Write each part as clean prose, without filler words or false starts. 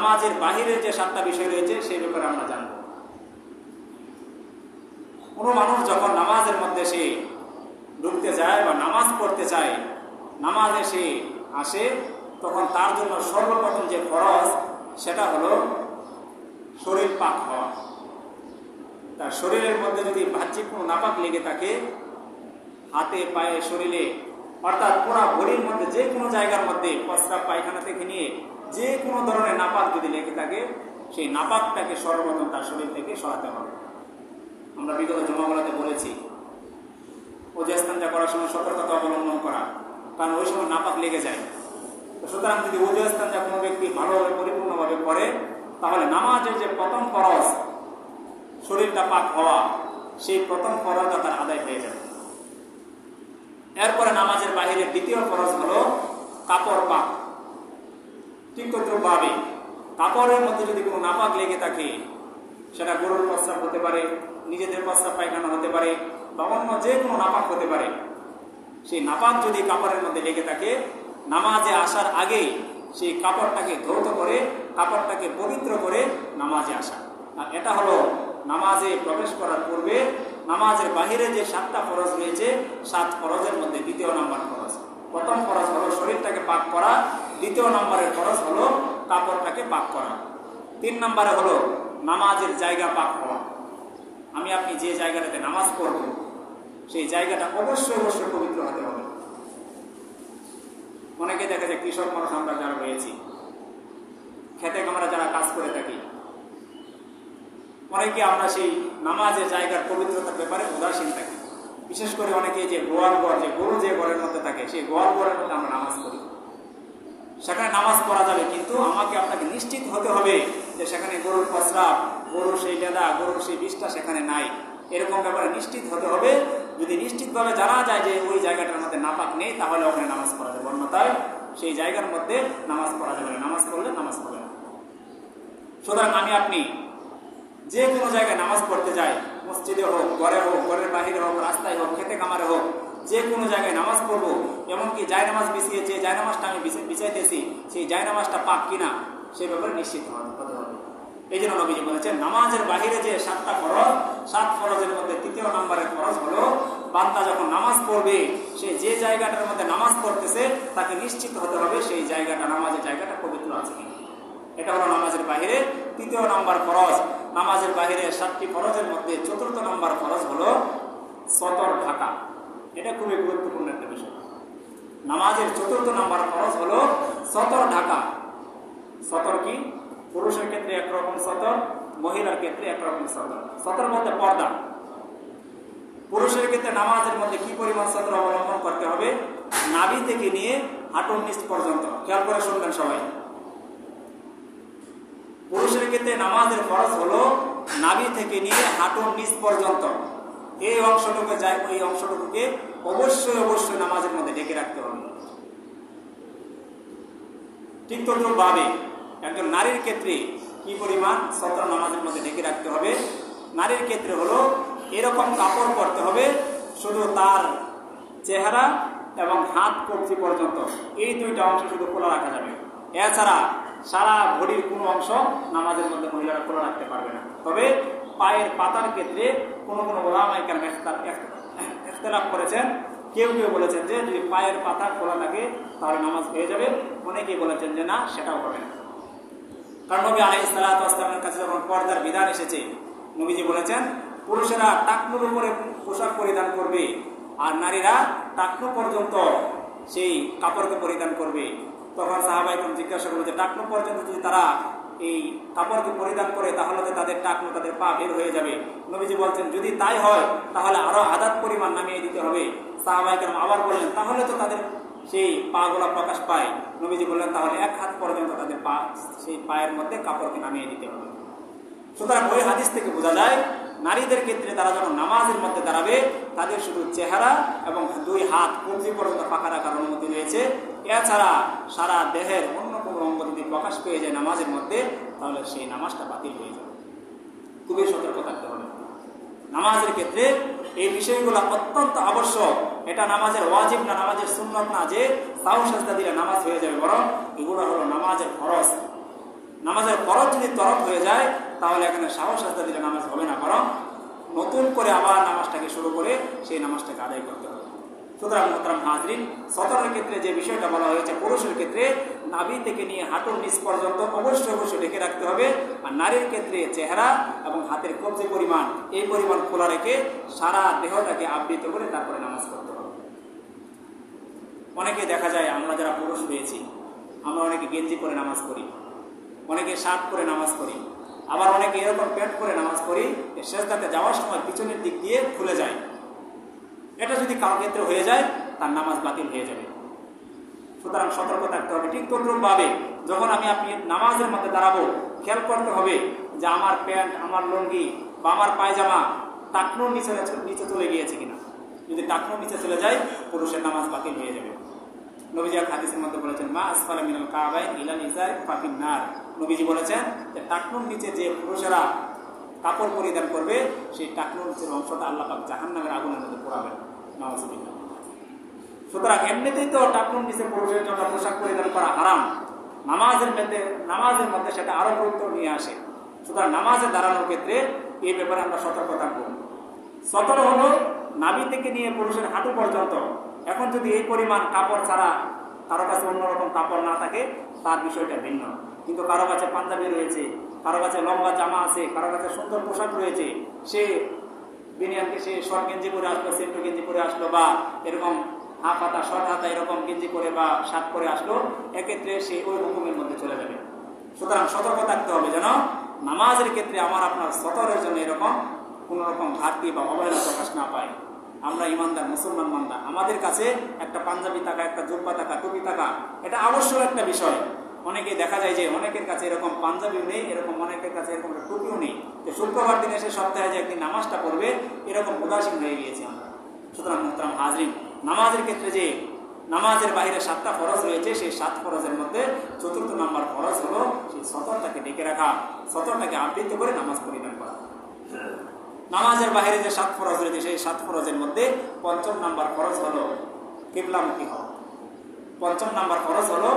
নামাজের বাহিরের যে 7টা বিষয় রয়েছে সেই ব্যাপারে আমরা জানব। কোনো মানুষ যখন নামাজের মধ্যে সে ঢুকতে যায় বা নামাজ পড়তে চায়, নামাজে সে আসে, তখন তার জন্য সর্বপ্রথম যে ফরজ সেটা হলো শরীর পাক হওয়া। তার শরীরের মধ্যে যদি বাহ্যিক কোনো নাপাক লেগে থাকে, হাতে পায়ে শরীরে অর্থাৎ পুরা বডির মধ্যে যে কোনো জায়গার মধ্যে প্রস্রাব পায়খানা থেকে নিয়ে যে কোনো ধরনের নাপাক যদি লেগে থাকে, সেই নাপাকটাকে সর্বপ্রথম তার শরীর থেকে সরাতে হবে। আমরা বিগত জমাগুলোতে বলেছি ওজু ইস্তেঞ্জা করার সময় সতর্কতা অবলম্বন করা, কারণ ওই সময় নাপাক লেগে যায়। সুতরাং যদি ওজু ইস্তেঞ্জা কোনো ব্যক্তি ভালোভাবে পরিপূর্ণভাবে করে, তাহলে নামাজের যে প্রথম ফরজ শরীরটা পাক হওয়া, সেই প্রথম ফরজটা তার আদায় হয়ে যাবে। এরপরে নামাজের বাহিরে দ্বিতীয় ফরজ হলো কাপড় পাক। ঠিক তদ্রুপভাবে কাপড়ের মধ্যে যদি কোনো নাপাক লেগে থাকে, সেটা গরুর প্রস্রাব হতে পারে, নিজেদের প্রস্রাব পায়খানা হতে পারে, বা অন্য যে কোনো নাপাক হতে পারে, সেই নাপাক যদি কাপড়ের মধ্যে লেগে থাকে, নামাজে আসার আগেই সেই কাপড়টাকে ধৌত করে, কাপড়টাকে পবিত্র করে নামাজে আসা। আর এটা হলো নামাজে প্রবেশ করার পূর্বে নামাজের বাহিরে যে 7টা ফরজ রয়েছে, 7 ফরজের মধ্যে দ্বিতীয় নম্বর ফরজ। প্রথম ফরজ হলো শরীরটাকে পাক করা, দ্বিতীয় নম্বরের ফরজ হলো কাপড়টাকে পাক করা, 3 নম্বরে হলো নামাজের জায়গা পাক হওয়া। আমি আপনি যে জায়গাটাতে নামাজ পড়ব, সেই জায়গাটা অবশ্যই অবশ্যই পবিত্র হতে হবে। অনেকে দেখা যায় কৃষক মানুষ আমরা যারা রয়েছি, খেতে আমরা যারা কাজ করে থাকি, অনেকে আমরা সেই নামাজের জায়গার পবিত্রতার ব্যাপারে উদাসীন থাকি। বিশেষ করে অনেকে যে গোয়াল ঘর, যে গরু যে ঘরের মধ্যে থাকে, সেই গোয়াল ঘরের মধ্যে আমরা নামাজ পড়ি। সেখানে নামাজ পড়া যাবে, কিন্তু আমাকে আপনাকে নিশ্চিত হতে হবে যে সেখানে গরুর প্রস্রাব, গরুর সেই লেদা, গরুর সেই বিষটা সেখানে নাই। এরকম ব্যাপারে নিশ্চিত হতে হবে। যদি নিশ্চিতভাবে জানা যায় যে ওই জায়গাটার মধ্যে নাপাক নেই, তাহলে ওখানে নামাজ পড়া যাবে, অন্যথায় সেই জায়গার মধ্যে নামাজ পড়া যাবে না। নামাজ পড়লে নামাজ পড়বে না। সুতরাং আমি আপনি যে কোনো জায়গায় নামাজ পড়তে যাই, মসজিদে হোক, ঘরে হোক, ঘরের বাহিরে হোক, রাস্তায় হোক, খেতে কামারে হোক, যে কোনো জায়গায় নামাজ পড়বো, এমনকি জায়নামাজ বিছিয়েছে, জায়নামাজটা আমি বিছাইতেছি, সেই জায়নামাজটা পাক কিনা সেই ব্যাপারে নিশ্চিত হতে হবে। এই জন্য নবীজি বলেছেন, নামাজের বাহিরে যে 7টা ফরজ, 7 ফরজের মধ্যে তৃতীয় নম্বরের ফরজ হলো বান্দা যখন নামাজ পড়বে, সে যে জায়গাটার মধ্যে নামাজ পড়তেছে তাকে নিশ্চিত হতে হবে সেই জায়গাটা, নামাজের জায়গাটা পবিত্র আছে কিনা। এটা হলো নামাজের বাহিরে তৃতীয় নম্বর ফরজ। নামাজের বাহিরে 7টি ফরজের মধ্যে 4র্থ নম্বর ফরজ হলো সতর ঢাকা। এটা খুবই গুরুত্বপূর্ণ একটা বিষয়। নামাজের 4র্থ নম্বর ফরজ হলো সতর ঢাকা। সতর কি? পুরুষের ক্ষেত্রে একরকম সতর, মহিলার ক্ষেত্রে একরকম সতর। সতর মধ্যে পর্দা। পুরুষের ক্ষেত্রে নামাজের মধ্যে কি পরিমাণ সতর অবলম্বন করতে হবে? নাভি থেকে নিয়ে হাঁটুর নিচ পর্যন্ত। খেয়াল করে শুনবেন সবাই। পুরুষের ক্ষেত্রে নামাজের ফরজ হলো নাভি থেকে নিয়ে হাঁটুর নিচ পর্যন্ত। এই অংশটুকু যায়, ওই অংশটুকুকে অবশ্যই অবশ্যই নামাজের মধ্যে ঢেকে রাখতে হবে। ঠিক তদ্রুপভাবে একজন নারীর ক্ষেত্রে কি পরিমাণ সতর নামাজের মধ্যে ঢেকে রাখতে হবে? নারীর ক্ষেত্রে হলো এরকম কাপড় পরতে হবে, শুধু তার চেহারা এবং হাত কবজি পর্যন্ত, এই 2টা অংশ শুধু খোলা রাখা যাবে। এছাড়া সারা বডির কোনো অংশ নামাজের মধ্যে মহিলারা খোলা রাখতে পারবে না। তবে পায়ের পাতার ক্ষেত্রে কোনো কোনো ওলামায়ে কেরাম ইখতিলাফ করেছেন। কেউ কেউ বলেছেন যে যদি পায়ের পাতা খোলা থাকে তাহলে নামাজ হয়ে যাবে। অনেকেই বলেছেন যে না, সেটাও হবে না। কারণ নবী আলাইহিস সালাতু ওয়াস সালামের কাছে যখন পর্দার বিধান এসেছে, নবীজি বলেছেন পুরুষেরা টাকনুর উপরে পোশাক পরিধান করবে, আর নারীরা টাকনু পর্যন্ত সেই কাপড়কে পরিধান করবে। তখন সাহাবায়ে কেরাম জিজ্ঞাসা করল যে টাকনু পর্যন্ত যদি তারা এই কাপড়কে পরিধান করে, তাহলে তো তাদের টাকনু, তাদের পা বের হয়ে যাবে। নবীজি বলছেন যদি তাই হয় তাহলে আরো আদাত পরিমাণ নামিয়ে দিতে হবে। সাহাবায়ে কেরাম আবার বললেন তাহলে তো তাদের সেই পা গুলা প্রকাশ পায়। নবীজি বললেন তাহলে 1 হাত পর্যন্ত তাদের পা, সেই পায়ের মধ্যে কাপড়কে নামিয়ে দিতে হবে। সুতরাং ওই হাদিস থেকে বোঝা যায় নারীদের ক্ষেত্রে তারা যখন নামাজের মধ্যে দাঁড়াবে, তাদের শুধু চেহারা এবং 2 হাত কবজি পর্যন্ত ফাঁকা রাখার অনুমতি রয়েছে। এছাড়া সারা দেহের অন্য কোনো অঙ্গ যদি প্রকাশ পেয়ে যায় নামাজের মধ্যে, তাহলে সেই নামাজটা বাতিল হয়ে যাবে। খুবই সতর্ক থাকতে হবে নামাজের ক্ষেত্রে। এই বিষয়গুলো অত্যন্ত আবশ্যক। এটা নামাজের ওয়াজিব না, নামাজের সুন্নত না যে সাহু সাজদা দিলে নামাজ হয়ে যাবে, বরং এগুলো হলো নামাজের ফরজ। নামাজের ফরজ যদি তরফ হয়ে যায় তাহলে এখানে সাহস আসতে দিলে নামাজ হবে না, বরং নতুন করে আবার নামাজটাকে শুরু করে সেই নামাজটাকে আদায় করতে হবে। সুতরাং মোহতারাম হাজরিন, সতরের ক্ষেত্রে যে বিষয়টা বলা হয়েছে, পুরুষের ক্ষেত্রে নাভি থেকে নিয়ে হাঁটুর নিচ পর্যন্ত অবশ্যই ঢেকে রাখতে হবে, আর নারীর ক্ষেত্রে চেহারা এবং হাতের কবজি পরিমাণ এই পরিমাণ খোলা রেখে সারা দেহটাকে আবৃত করে তারপরে নামাজ করতে হবে। অনেকে দেখা যায় আমরা যারা পুরুষ হয়েছি আমরা অনেকে গেঞ্জি পরে নামাজ করি, অনেকে শার্ট পরে নামাজ করি, আবার অনেকে এরকম প্যান্ট পরে নামাজ করি সেজদাতে যাওয়ার সময় পিছনের দিক দিয়ে খুলে যায়। এটা যদি কারো ক্ষেত্রে হয়ে যায় তার নামাজ বাতিল হয়ে যাবে। সুতরাং সতর্ক থাকতে হবে। ঠিক তদ্রূপভাবে যখন আপনি নামাজের মধ্যে দাঁড়াবো, খেয়াল করতে হবে যে আমার প্যান্ট, আমার লুঙ্গি বা আমার পায়জামা টাকনুর নিচে চলে গিয়েছে কিনা। যদি টাকনুর নিচে চলে যায় পুরুষের নামাজ বাতিল হয়ে যাবে। নবীজি হাদিসের মধ্যে বলেছেন, মা আসফালা মিনাল কাবাইন ইলাল ইজার ফাফিন নার। নবীজি বলেছেন যে টাকনুর নিচে যে পুরুষেরা কাপড় পরিধান করবে সেই টাকনুর নিচের অংশটা আল্লাহ পাক জাহান্নামের আগুনের মধ্যে পোড়াবেন। নাউযুবিল্লাহ। সুতরাং এমনিতেই তো টাকনুর নিচে পুরুষের জন্য পোশাক পরিধান করা হারাম, নামাজের মধ্যে সেটা আরো গুরুত্ব নিয়ে আসে। সুতরাং নামাজে দাঁড়ানোর ক্ষেত্রে এই ব্যাপারে আমরা সতর্ক থাকবো। সতর্ক হলো নাভি থেকে নিয়ে পুরুষের হাঁটু পর্যন্ত। এখন যদি এই পরিমাণ কাপড় ছাড়া কারো কাছে অন্যরকম কাপড় না থাকে তার বিষয়টা ভিন্ন, কিন্তু কারো কাছে পাঞ্জাবি রয়েছে, কারো কাছে লম্বা জামা আছে, কারো কাছে সুন্দর পোশাক রয়েছে, সে বিনিয়ানকে সে শর্ট গেঞ্জি পরে আসলো, সেন্টু গেঞ্জি পরে আসলো, বা এরকম হাফ হাতা শর্ট হাতা এরকম গেঞ্জি পরে বা শার্ট পরে আসলো, এক্ষেত্রে সে ওই হুকুমের মধ্যে চলে যাবে। সুতরাং সতর্ক থাকতে হবে যেন নামাজের ক্ষেত্রে আমার আপনার সতরের জন্য এরকম কোনো রকম ঘাটতি বা অবহেলা প্রকাশ না পায়। আমরা ইমানদার মুসলমান বান্দা, আমাদের কাছে একটা পাঞ্জাবি থাকা, একটা জুব্বা থাকা, টুপি থাকা এটা আবশ্যক একটা বিষয়। অনেকে দেখা যায় যে অনেকের কাছে এরকম পাঞ্জাবিও নেই, এরকম অনেকের কাছে এরকম একটা টুপিও নেই, যে শুক্রবার দিনে সে সপ্তাহে যে একদিন নামাজটা পড়বে এরকম উদাসীন হয়ে গিয়েছে আমরা। সুতরাং মোহতারাম হাজরিন, নামাজের ক্ষেত্রে যে নামাজের বাইরে 7টা ফরজ রয়েছে, সেই 7 ফরজের মধ্যে 4th নাম্বার ফরজ হলো সেই সতরটাকে ডেকে রাখা, সতরটাকে আবৃত করে নামাজ পরিধান করা। নামাজের বাইরে যে 7 ফরজ রয়েছে সেই 7 ফরজের মধ্যে 5ম নাম্বার ফরজ হলো কিবলামুখী হওয়া। 5ম নাম্বার ফরজ হলো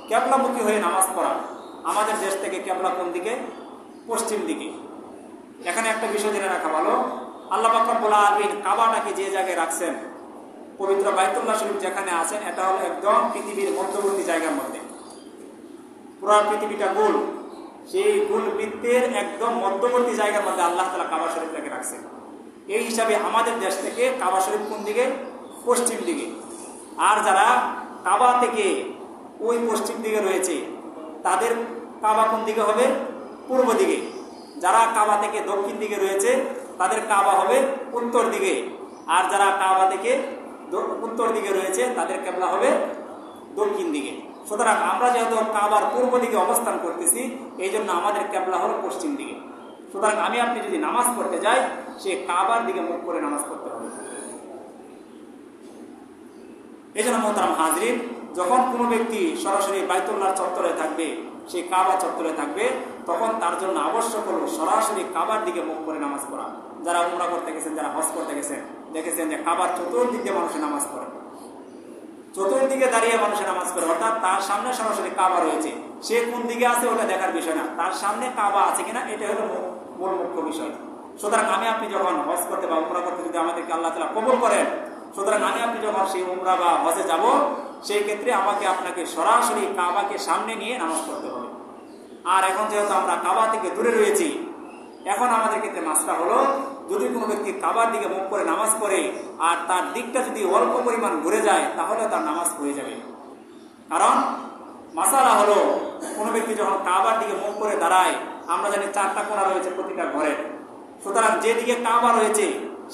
কিবলামুখী হয়ে নামাজ পড়া। আমাদের দেশ থেকে কিবলা কোন দিকে? পশ্চিম দিকে। এখানে একটা বিষয় জেনে রাখা ভালো, আল্লাহ পাক রব্বুল আলামিন কাবাটাকে যে জায়গায় রাখছেন, পবিত্র বাইতুল্লাহ শরীফ যেখানে আছেন, এটা হলো একদম পৃথিবীর মধ্যবর্তী জায়গার মধ্যে। পুরো পৃথিবীটা গোল, সেই গোল বৃত্তের একদম মধ্যবর্তী জায়গার মধ্যে আল্লাহ তাআলা কাবা শরীফটাকে রাখছেন। এই হিসাবে আমাদের দেশ থেকে কাবা শরীফ কোন দিকে? পশ্চিম দিকে। আর যারা কাবা থেকে ওই পশ্চিম দিকে রয়েছে তাদের কাবা কোন দিকে হবে? পূর্ব দিকে। যারা কাবা থেকে দক্ষিণ দিকে রয়েছে তাদের কাবা হবে উত্তর দিকে। আর যারা কাবা থেকে উত্তর দিকে রয়েছে তাদের কিবলা হবে দক্ষিণ দিকে। সুতরাং আমরা যেহেতু কাবার পূর্ব দিকে অবস্থান করতেছি, এই জন্য আমাদের কিবলা হলো পশ্চিম দিকে। সুতরাং আপনি যদি নামাজ পড়তে যাই, সে কাবার দিকে মুখ করে নামাজ পড়তে হবে। এই জন্য মোহতারাম হাজরিন, যখন কোনো ব্যক্তি সরাসরি বাইতুল্লাহ চত্বরে থাকবে, সে কাবা চত্বরে থাকবে, তখন তার জন্য আবশ্যক হলো সরাসরি কাবার দিকে মুখ করে নামাজ পড়া। যারা উমরা করতে গেছেন, যারা হজ করতে গেছেন, দেখেছেন যে কাবার চতুর্দিকে মানুষের নামাজ পড়ে, চতুর্দিকে দাঁড়িয়ে মানুষের নামাজ পড়ে, অর্থাৎ তার সামনে সরাসরি কাবা রয়েছে। সে কোন দিকে আছে ওটা দেখার বিষয় না, তার সামনে কাবা আছে কিনা এটা হলো মূল মুখ্য বিষয়। সুতরাং আপনি যখন হজ করতে বা উমরা করতে যদি আমাদেরকে আল্লাহ তাআলা কবুল করেন, সুতরাং আপনি যখন সেই উমরা বা হজে যাব, সেই ক্ষেত্রে আপনাকে সরাসরি কাবাকে সামনে নিয়ে নামাজ পড়তে হবে। আর এখন যেহেতু আমরা কাবা থেকে দূরে রয়েছি, এখন আমাদের ক্ষেত্রে মাসলা হলো, যদি কোনো ব্যক্তি কাবার দিকে মুখ করে নামাজ পড়ে আর তার দিকটা যদি অল্প পরিমাণ ঘুরে যায়, তাহলে তার নামাজ হয়ে যাবে। কারণ মাসালা হলো, কোনো ব্যক্তি যখন কাবার দিকে মুখ করে দাঁড়ায়, আমরা জানি 4টা কোণা রয়েছে প্রতিটা ঘরে। সুতরাং যেদিকে কাবা রয়েছে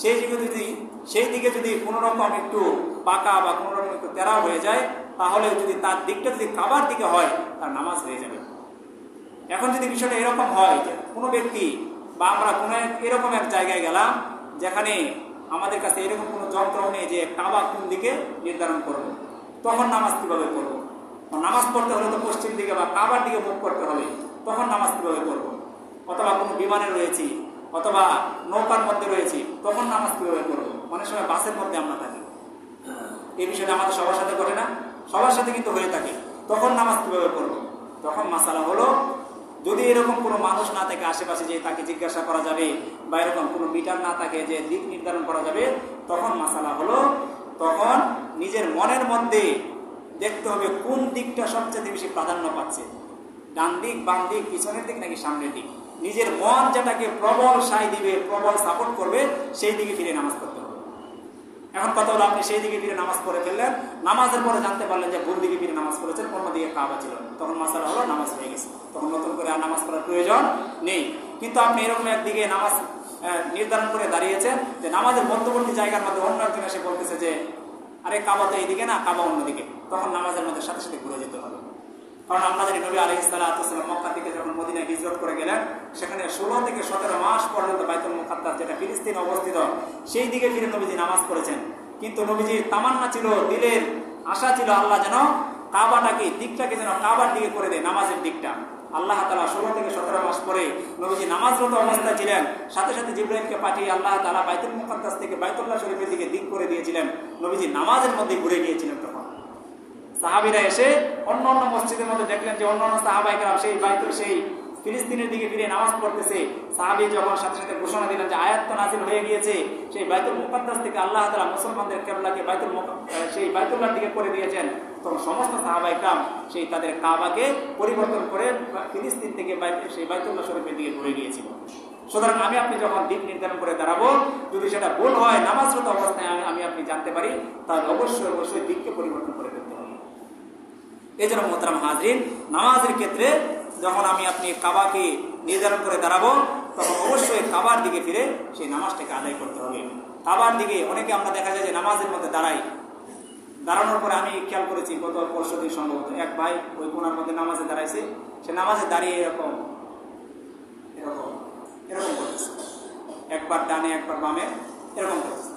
সেই দিকে যদি কোনো রকম একটু পাকা বা কোনো রকম একটু তেরা হয়ে যায়, তাহলে যদি তার দিকটা যদি কাবার দিকে হয়, তার নামাজ হয়ে যাবে। এখন যদি বিষয়টা এরকম হয় যে কোনো ব্যক্তি বা আমরা কোনো এরকম এক জায়গায় গেলাম যেখানে আমাদের কাছে এরকম কোনো যন্ত্র নেই যে কাবা কোন দিকে নির্ধারণ করবো, তখন নামাজ কীভাবে করবো? নামাজ পড়তে হলে তো পশ্চিম দিকে বা কাবার দিকে মুখ করতে হবে, তখন নামাজ কীভাবে করবো? অথবা কোনো বিমানে রয়েছি, অথবা নৌকার মধ্যে রয়েছি, তখন নামাজ কীভাবে করবো? অনেক সময় বাসের মধ্যে আমরা থাকি, এই বিষয়টা আমাদের সবার সাথে ঘটে না? সবার সাথে কিন্তু হয়ে থাকে। তখন নামাজ কীভাবে করবো? তখন মাসালা হলো, যদি এরকম কোনো মানুষ না থাকে আশেপাশে যে তাকে জিজ্ঞাসা করা যাবে, বা এরকম কোনো মিটার না থাকে যে দিক নির্ধারণ করা যাবে, তখন মাসালা হলো তখন নিজের মনের মধ্যে দেখতে হবে কোন দিকটা সবচেয়ে বেশি প্রাধান্য পাচ্ছে, ডান দিক, বাম দিক, পিছনের দিক নাকি সামনের দিক। নিজের মন যেটাকে প্রবল সায় দিবে, প্রবল সাপোর্ট করবে, সেই দিকে ফিরে নামাজ পড়তে হবে। এখন কথা হলো আপনি সেই দিকে ফিরে নামাজ পড়ে ফেললেন, নামাজের পরে জানতে পারলেন যে ভুল দিকে ফিরে নামাজ পড়েছেন, অন্য দিকে কাবা ছিল, তখন মাসালা হলো নামাজ হয়ে গেছে, তখন নতুন করে আর নামাজ পড়ার প্রয়োজন নেই। কিন্তু আপনি এরকম একদিকে নামাজ নির্ধারণ করে দাঁড়িয়েছেন যে নামাজের মধ্যবর্তী জায়গার মধ্যে অন্য একজন এসে বলতেছে যে আরে কাবা তো এইদিকে না, কাবা অন্যদিকে, তখন নামাজের মধ্যে সাথে সাথে ঘুরে যেতে হবে। কারণ আমরা জানি নবী আলাইহিস সালাতু ওয়াস সালাম মক্কা থেকে যখন মদিনায় হিজরত করে গেলেন, সেখানে 16 থেকে 17 মাস পর্যন্ত বাইতুল মুকাদ্দাস যেটা ফিলিস্তিনে অবস্থিত, সেই দিকে ফিরে নবীজি নামাজ পড়েছেন। কিন্তু নবীজির তামান্না ছিল, দিলের আশা ছিল আল্লাহ যেন কাবাটাকে, দিকটাকে যেন কাবার দিকে করে দেয়, নামাজের দিকটা। আল্লাহ তাআলা 16 থেকে 17 মাস পরে নবীজি নামাজরত অবস্থায় ছিলেন, সাথে সাথে জিবরাইলকে পাঠিয়ে আল্লাহ তাআলা বাইতুল মুকাদ্দাস থেকে বাইতুল্লাহ শরীফের দিকে দিক করে দিয়েছিলেন। নবীজি নামাজের মধ্যে ঘুরে গিয়েছিলেন। তখন সাহাবীরা এসে অন্য অন্য মসজিদের মধ্যে দেখলেন যে অন্য অন্য সাহাবায়ে কেরাম সেই ফিলিস্তিনের দিকে ফিরে নামাজ পড়তেছে। সাহাবী যখন সাথে সাথে ঘোষণা দিলেন যে আয়াত নাযিল হয়ে গিয়েছে, সেই বাইতুল মুকাদ্দাস থেকে আল্লাহ তাআলা মুসলমানদের কিবলাকে সেই বাইতুল্লাহর দিকে করে দিয়েছেন, তখন সমস্ত সাহাবায়ে কেরাম সেই তাদের কাবাকে পরিবর্তন করে ফিলিস্তিন থেকে সেই বাইতুল্লাহ শরীফের দিকে ঘুরে গিয়েছিল। সুতরাং আমি আপনি যখন দিক নির্ধারণ করে দাঁড়াবো, যদি সেটা ভুল হয় নামাজরত অবস্থায় আমি আপনি জানতে পারি, তাহলে অবশ্যই অবশ্যই দিককে পরিবর্তন করে ফেলতে হবে। এই জন্য মোহতারাম হাজরিন, নামাজের ক্ষেত্রে যখন আমি আপনি কাবাকে নির্ধারণ করে দাঁড়াবো, তখন অবশ্যই কাবার দিকে ফিরে সেই নামাজটাকে আদায় করতে হবে। কাবার দিকে অনেকে আমরা দেখা যায় যে নামাজের মধ্যে দাঁড়ানোর পরে আমি খেয়াল করেছি গত পরশু দিন সম্ভবত এক ভাই ওই কোনার মধ্যে নামাজে দাঁড়াইছে, সে নামাজে দাঁড়িয়ে এরকম করতেছে, একবার ডানে একবার বামে এরকম করতেছে।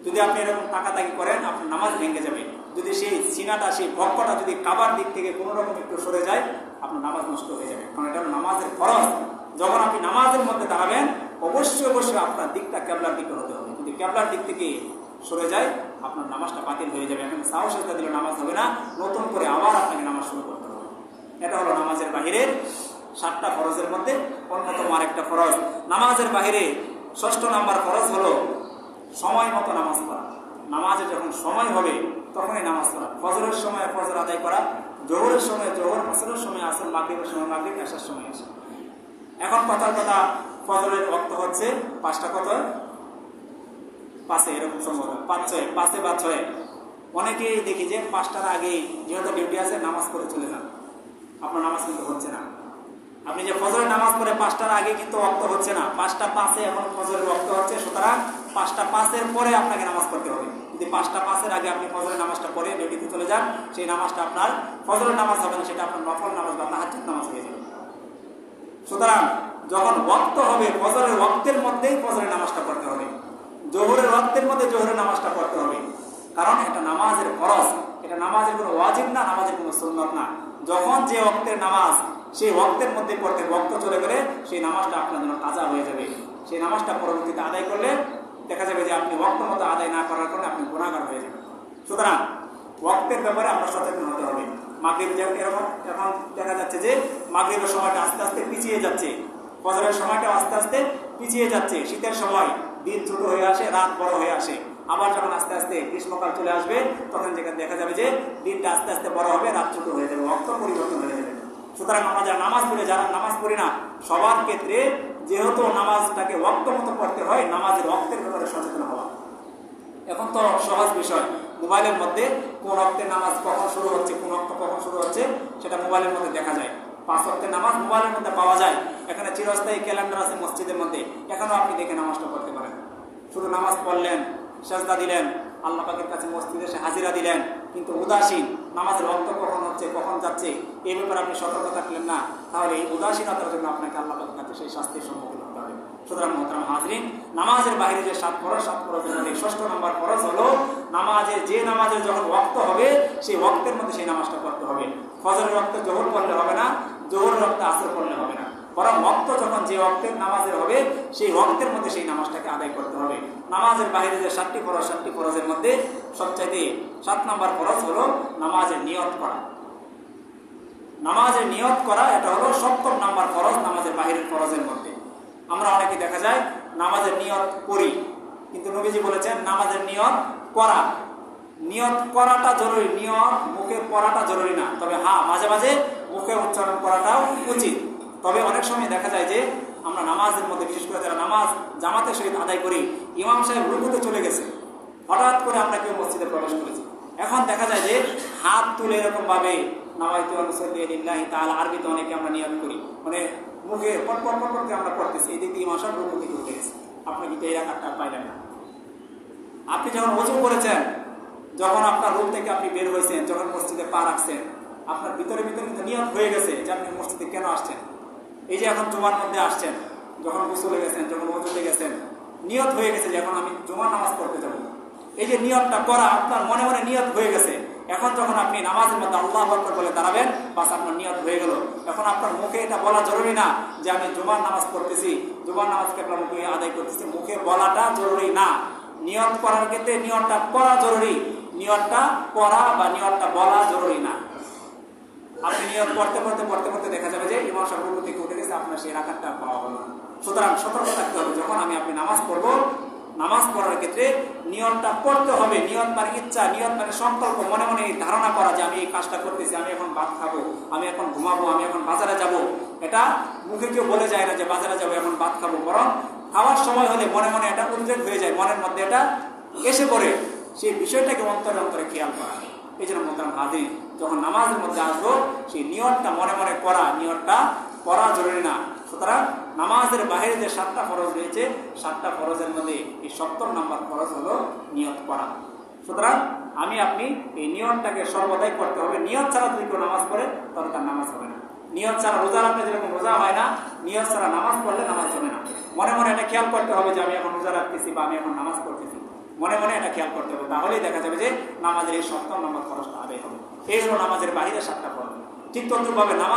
যদি আপনি এরকম তাকাতাকি করেন, আপনার নামাজ ভেঙে যাবে। যদি সেই সিনাটা, সেই ভক্কটা যদি কাবার দিক থেকে কোনো রকম একটু সরে যায়, আপনার নামাজ নষ্ট হয়ে যাবে। কারণ এটা নামাজের ফরজ। যখন আপনি নামাজের মধ্যে দাঁড়াবেন, অবশ্যই অবশ্যই আপনার দিকটা কেবলার দিকে হতে হবে। যদি কেবলার দিক থেকে সরে যায়, আপনার নামাজটা বাতিল হয়ে যাবে। এখন সাহস সেজদা দিলে নামাজ হবে না, নতুন করে আবার আপনাকে নামাজ শুরু করতে হবে। এটা হলো নামাজের বাহিরের 7টা ফরজের মধ্যে অন্যতম আরেকটা ফরজ। নামাজের বাহিরে 6ষ্ঠ নাম্বার ফরজ হলো সময় মতো নামাজ পড়া। নামাজে যখন সময় হবে তখনই নামাজ পড়া। ফজরের সময় ফজর আদায় করা, জোহরের সময় জোহর, আসরের সময় আসর, মাগরিবের সময় মাগরিব, এশার সময় এশা। এখন কথার কথা, ফজরের ওয়াক্ত হচ্ছে 5টা কত 5 এরকম সম্ভব 5 বা 6। অনেকেই দেখি যে 5টার আগেই যেহেতু ডিউটি আছে নামাজ পড়ে চলে যান, আপনার নামাজ কিন্তু হচ্ছে না। আপনি যে ফজরের নামাজ পড়ে 5টার আগে কিন্তু ওয়াক্ত হচ্ছে না, 5টা 5-এ এখন ফজরের ওয়াক্ত হচ্ছে। সুতরাং 5টা 5-এর পরে আপনাকে নামাজ পড়তে হবে। যদি 5টা 5-এর আগে আপনি ফজরের নামাজটা পড়ে ডিউটিতে চলে যান, সেই নামাজটা আপনার ফজরের নামাজ হবে না, সেটা আপনার নফল নামাজ বা তাহাজ্জুদ নামাজ হয়ে যাবে। সুতরাং যখন ওয়াক্ত হবে, ফজরের ওয়াক্তের মধ্যেই ফজরের নামাজটা পড়তে হবে, জোহরের ওয়াক্তের মধ্যে জোহরের নামাজটা পড়তে হবে। কারণ এটা নামাজের ফরজ, এটা নামাজের কোনো ওয়াজিব না, নামাজের কোনো সুন্নত না। যখন যে ওয়াক্তের নামাজ, সেই ওয়াক্তের মধ্যে পড়তে, ওয়াক্ত চলে গেলে সেই নামাজটা আপনার জন্য কাজা হয়ে যাবে। সেই নামাজটা পরবর্তীতে আদায় করলে দেখা যাবে যে আপনি ওয়াক্ত মতো আদায় না করার কারণে আপনি গুনাহগার হয়ে যাবেন। সুতরাং ওয়াক্তের ব্যাপারে আমরা সচেতন হতে হবে। মাগরিব এরকম এখন দেখা যাচ্ছে যে মাগরিবের সময়টা আস্তে আস্তে পিছিয়ে যাচ্ছে, ফজরের সময়টা আস্তে আস্তে পিছিয়ে যাচ্ছে। শীতের সময় দিন ছোট হয়ে আসে, রাত বড় হয়ে আসে। আবার যখন আস্তে আস্তে গ্রীষ্মকাল চলে আসবে, তখন যেখানে দেখা যাবে যে দিনটা আস্তে আস্তে বড় হবে, রাত ছোট হয়ে যাবে, ওয়াক্ত পরিবর্তন হয়ে যাবে। সুতরাং আমরা যারা নামাজ পড়ি, যারা নামাজ পড়ি না, সবার ক্ষেত্রে যেহেতু নামাজটাকে ওয়াক্ত মতো পড়তে হয়, নামাজের ওয়াক্তের ব্যাপারে সচেতন হওয়া। এখন তো সহজ বিষয়, মোবাইলের মধ্যে কোন ওয়াক্তের নামাজ কখন শুরু হচ্ছে, কোন ওয়াক্ত কখন শুরু হচ্ছে, সেটা মোবাইলের মধ্যে দেখা যায়। 5 ওয়াক্তের নামাজ মোবাইলের মধ্যে পাওয়া যায়। এখানে চিরস্থায়ী ক্যালেন্ডার আছে মসজিদের মধ্যে, এখানেও আপনি দেখে নামাজটা পড়তে পারেন। শুধু নামাজ পড়লেন, সাজদা দিলেন, আল্লাহ পাকের কাছে মসজিদে এসে হাজিরা দিলেন, কিন্তু উদাসীন, নামাজের ওয়াক্ত কখন হচ্ছে কখন যাচ্ছে এই ব্যাপারে আপনি সতর্ক থাকলেন না, তাহলে এই উদাসীনতার জন্য আপনাকে আল্লাহ পাকের কাছে সেই শাস্তির সম্মুখীন হতে হবে। সুতরাং মোহতারাম হাজরিন, নামাজের বাইরে যে 7 ফরজের মধ্যে 6ষ্ঠ নম্বর ফরজ হলো যে নামাজের যখন ওয়াক্ত হবে, সেই ওয়াক্তের মধ্যে সেই নামাজটা পড়তে হবে। ফজরের ওয়াক্তে জোহর পড়লে হবে না, জোহরের ওয়াক্তে আসর পড়লে হবে না, বরং ওয়াক্ত যখন যে ওয়াক্তের নামাজের হবে, সেই ওয়াক্তের মধ্যে সেই নামাজটাকে আদায় করতে হবে। নামাজের বাইরে যে 7টি ফরজের মধ্যে সবচাইতে 7 নম্বর ফরজ হলো নামাজের নিয়ত করা। নামাজের নিয়ত করা এটা হলো ৭ম নাম্বার ফরজ নামাজের বাহিরের ফরজের মধ্যে। আমরা অনেকে দেখা যায় নামাজের নিয়ত করি, কিন্তু নবীজি বলেছেন নামাজের নিয়ত করা, নিয়ত করাটা জরুরি, নিয়ত মুখে পড়াটা জরুরি না। তবে হ্যাঁ, মাঝে মাঝে মুখে উচ্চারণ করাটাও উচিত। তবে অনেক সময় দেখা যায় যে আমরা নামাজের মধ্যে, বিশেষ করে যারা নামাজ জামাতের সহিত আদায় করি, ইমাম সাহেব রুকুতে চলে গেছে, হঠাৎ করে আমরা কেউ মসজিদে প্রবেশ করেছি, এখন দেখা যায় যে হাত তুলে এরকম ভাবে নামাইতু আনুসাল্লি লিল্লাহি তাআলা, আরবিতে অনেকে আমরা নিয়ত করি, মানে মুখে পট পট পট করে আমরা পড়তেছি, এই দিক দিয়ে ইমাম সাহেব রুকু থেকে উঠে গেছে, আপনি কিন্তু এই রাকাতটা পাইলেন না। আপনি যখন ওযু করেছেন, যখন আপনার রুম থেকে আপনি বের হয়েছেন, যখন মসজিদে পা রাখছেন, আপনার ভিতরে ভিতরে কিন্তু নিয়ত হয়ে গেছে যে আপনি মসজিদে কেন আসছেন। এই যে এখন জুমার মধ্যে আসছেন, যখন গোসলে গেছেন, যখন ওযুতে গেছেন, নিয়ত হয়ে গেছে যে এখন আমি জুমার নামাজ পড়তে যাব। এই যে নিয়তটা করা, আপনার মনে মনে নিয়ত হয়ে গেছে। এখন যখন আপনি নামাজের মধ্যে আল্লাহু আকবার বলে দাঁড়াবেন, বাস আপনার নিয়ত হয়ে গেল। এখন আপনার মুখে এটা বলা জরুরি না যে আমি জুমার নামাজ পড়তেছি, জুমার নামাজকে আপনার মুখে আদায় করতেছি, মুখে বলাটা জরুরি না। নিয়ত করার ক্ষেত্রে নিয়তটা করা জরুরি, নিয়তটা করা বা নিয়তটা বলা জরুরি না। আপনি নিয়ত পড়তে পড়তে পড়তে পড়তে দেখা যাবে যে ইমাম সাহেব রুকু থেকে উঠে গেছে, আপনার সেই রাকাতটা পাওয়া হলো না। সুতরাং সতর্ক থাকতে হবে, যখন আপনি নামাজ পড়বো, নামাজ পড়ার ক্ষেত্রে নিয়তটা পড়তে হবে। নিয়ত মানে ইচ্ছা, নিয়ত মানে সংকল্প, মনে মনে ধারণা করা যে আমি এই কাজটা করতেছি, আমি এখন ভাত খাবো, আমি এখন ঘুমাবো, আমি এখন বাজারে যাব। এটা মুখে কেউ বলে যায় না যে বাজারে যাবো, এখন ভাত খাবো, বরং খাওয়ার সময় হলে মনে মনে এটা উদ্বেগ হয়ে যায়, মনের মধ্যে এটা এসে পড়ে, সেই বিষয়টাকে অন্তরে অন্তরে খেয়াল করা। এই জন্য মোহতারাম হাজির, যখন নামাজের মধ্যে আসবো, সেই নিয়তটা মনে মনে করা, নিয়তটা করা জরুরি না। সুতরাং নামাজের বাইরে যে 7টা ফরজ রয়েছে, 7টা ফরজের মধ্যে এই ৭ম নাম্বার ফরজ হলো নিয়ত করা। সুতরাং আপনি এই নিয়তটাকে সর্বদাই করতে হবে। নিয়ত ছাড়া যদি কেউ নামাজ পড়ে, তাহলে তার নামাজ হবে না। নিয়ত ছাড়া রোজা রাখলে যেরকম রোজা হয় না, নিয়ত ছাড়া নামাজ পড়লে নামাজ হবে না। মনে মনে এটা খেয়াল করতে হবে যে আমি এখন রোজা রাখতেছি বা আমি এখন নামাজ পড়তেছি, মনে মনে এটা খেয়াল করতে হবে। তাহলেই দেখা যাবে যে নামাজের এই 7ম নাম্বার ফরজটা আদায় হবে। এই হলো নামাজের বাইরে 7টা ফরজ। ঠিক তদ্রুপভাবে নামাজ